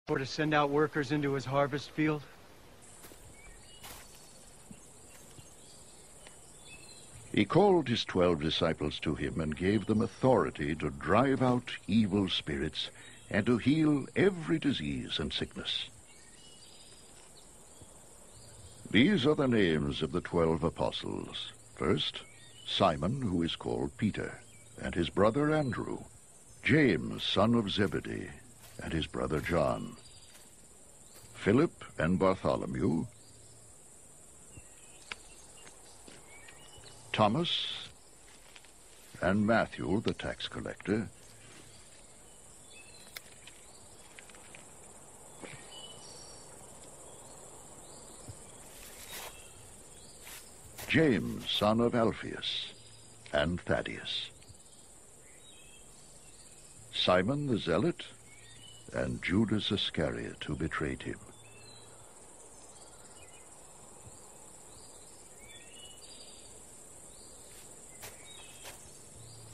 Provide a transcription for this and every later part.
or to send out workers into his harvest field? He called his 12 disciples to him and gave them authority to drive out evil spirits and to heal every disease and sickness. These are the names of the 12 apostles. First, Simon, who is called Peter, and his brother Andrew, James, son of Zebedee, and his brother John, Philip and Bartholomew, Thomas and Matthew, the tax collector, James, son of Alphaeus, and Thaddeus, Simon the Zealot, and Judas Iscariot, who betrayed him.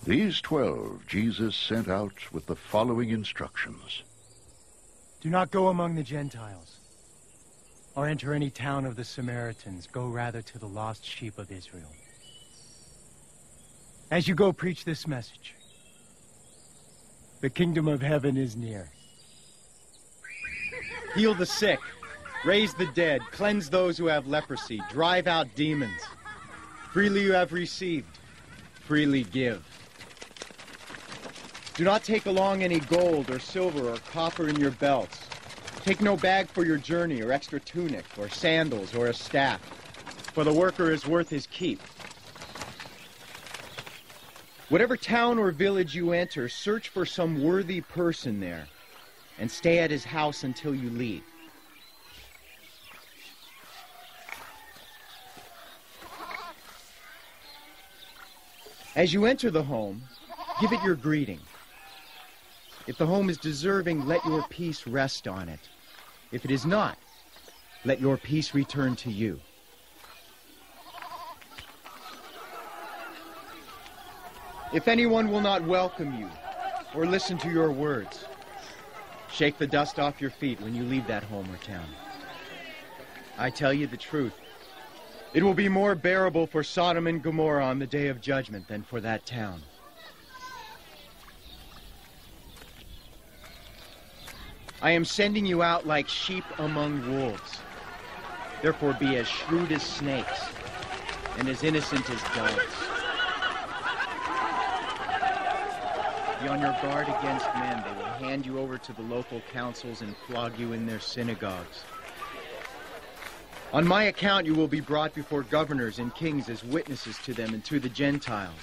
These 12 Jesus sent out with the following instructions. Do not go among the Gentiles, or enter any town of the Samaritans. Go rather to the lost sheep of Israel. As you go, preach this message. The kingdom of heaven is near. Heal the sick, raise the dead, cleanse those who have leprosy, drive out demons. Freely you have received, freely give. Do not take along any gold or silver or copper in your belts. Take no bag for your journey, or extra tunic, or sandals, or a staff, for the worker is worth his keep. Whatever town or village you enter, search for some worthy person there, and stay at his house until you leave. As you enter the home, give it your greeting. If the home is deserving, let your peace rest on it. If it is not, let your peace return to you. If anyone will not welcome you or listen to your words, shake the dust off your feet when you leave that home or town. I tell you the truth, it will be more bearable for Sodom and Gomorrah on the day of judgment than for that town. I am sending you out like sheep among wolves. Therefore be as shrewd as snakes and as innocent as doves. Be on your guard against men. They will hand you over to the local councils and flog you in their synagogues. On my account you will be brought before governors and kings as witnesses to them and to the Gentiles.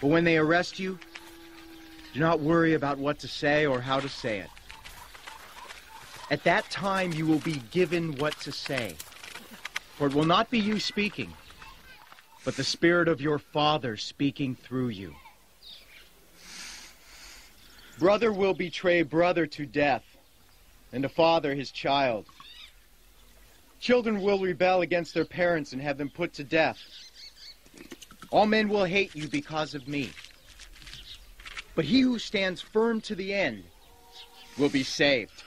But when they arrest you, do not worry about what to say or how to say it. At that time you will be given what to say. For it will not be you speaking, but the Spirit of your Father speaking through you. Brother will betray brother to death, and a father his child. Children will rebel against their parents and have them put to death. All men will hate you because of me. But he who stands firm to the end will be saved.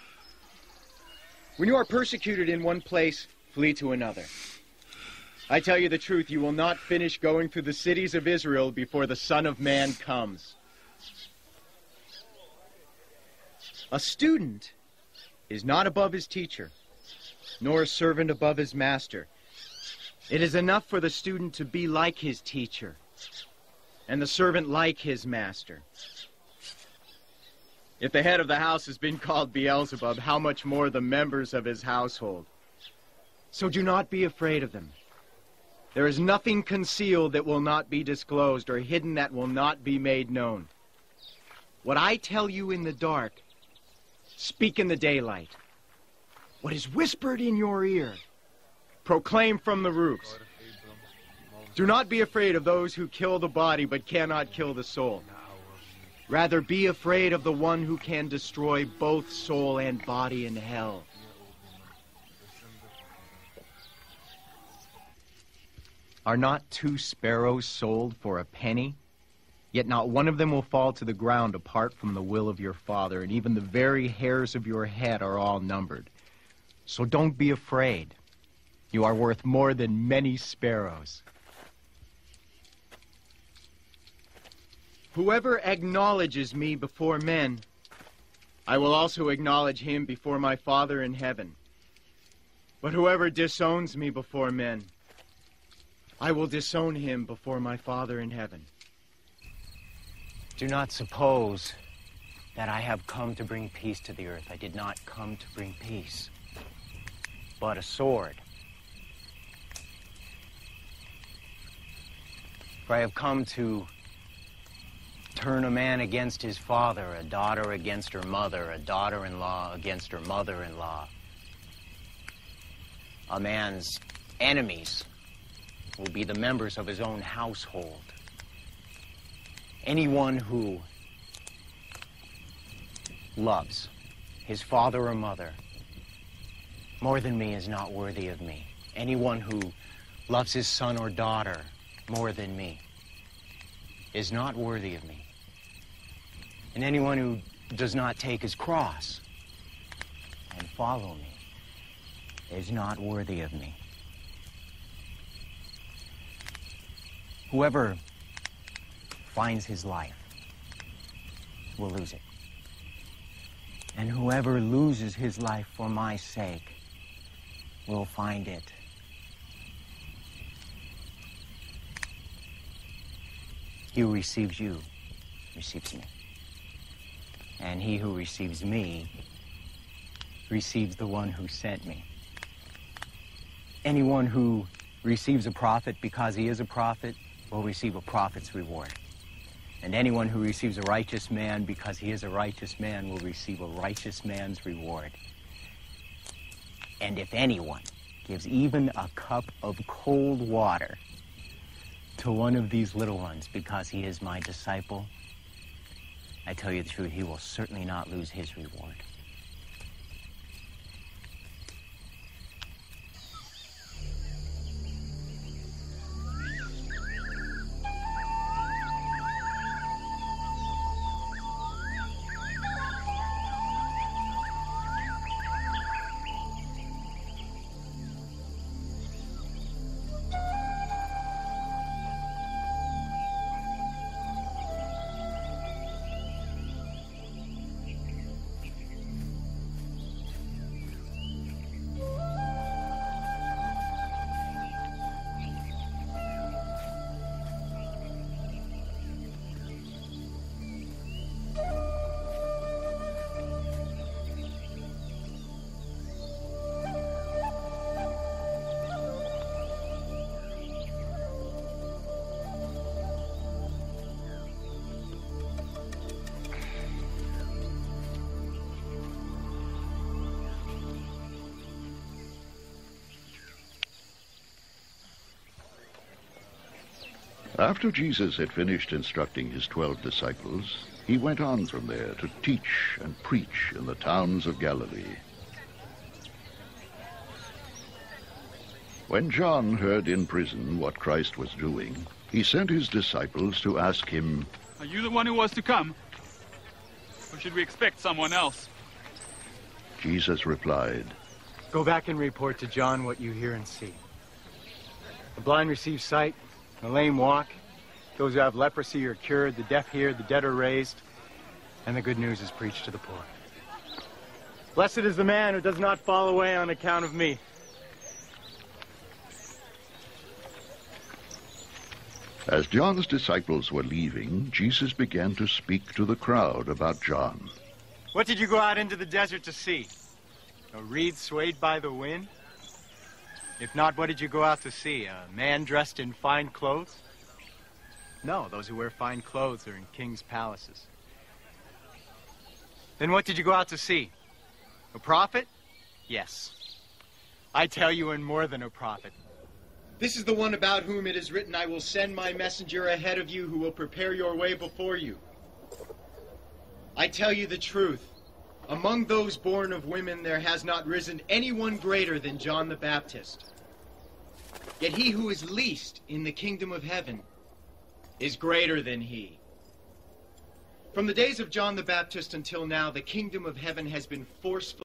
When you are persecuted in one place, flee to another. I tell you the truth, you will not finish going through the cities of Israel before the Son of Man comes. A student is not above his teacher, nor a servant above his master. It is enough for the student to be like his teacher, and the servant like his master. If the head of the house has been called Beelzebub, how much more the members of his household? So do not be afraid of them. There is nothing concealed that will not be disclosed, or hidden that will not be made known. What I tell you in the dark, speak in the daylight. What is whispered in your ear, proclaim from the roofs. Do not be afraid of those who kill the body but cannot kill the soul. Rather, be afraid of the one who can destroy both soul and body in hell. Are not 2 sparrows sold for a penny? Yet not one of them will fall to the ground apart from the will of your Father, and even the very hairs of your head are all numbered. So don't be afraid. You are worth more than many sparrows. Whoever acknowledges me before men, I will also acknowledge him before my Father in heaven. But whoever disowns me before men, I will disown him before my Father in heaven. Do not suppose that I have come to bring peace to the earth. I did not come to bring peace, but a sword. For I have come to turn a man against his father, a daughter against her mother, a daughter-in-law against her mother-in-law. A man's enemies will be the members of his own household. Anyone who loves his father or mother more than me is not worthy of me. Anyone who loves his son or daughter more than me is not worthy of me. And anyone who does not take his cross and follow me is not worthy of me. Whoever finds his life will lose it. And whoever loses his life for my sake will find it. He who receives you receives me. And he who receives me receives the one who sent me. Anyone who receives a prophet because he is a prophet will receive a prophet's reward. And anyone who receives a righteous man because he is a righteous man will receive a righteous man's reward. And if anyone gives even a cup of cold water to one of these little ones because he is my disciple, I tell you the truth, he will certainly not lose his reward. After Jesus had finished instructing his 12 disciples, he went on from there to teach and preach in the towns of Galilee. When John heard in prison what Christ was doing, he sent his disciples to ask him, "Are you the one who was to come? Or should we expect someone else?" Jesus replied, Go back and report to John what you hear and see. The blind receive sight, the lame walk, those who have leprosy are cured, the deaf hear, the dead are raised, and the good news is preached to the poor. Blessed is the man who does not fall away on account of me. As John's disciples were leaving, Jesus began to speak to the crowd about John. What did you go out into the desert to see? A reed swayed by the wind? If not, what did you go out to see? A man dressed in fine clothes? No, those who wear fine clothes are in kings' palaces. Then what did you go out to see? A prophet? Yes. I tell you, and more than a prophet. This is the one about whom it is written, I will send my messenger ahead of you who will prepare your way before you. I tell you the truth. Among those born of women there has not risen anyone greater than John the Baptist. Yet he who is least in the kingdom of heaven is greater than he. From the days of John the Baptist until now, the kingdom of heaven has been forcefully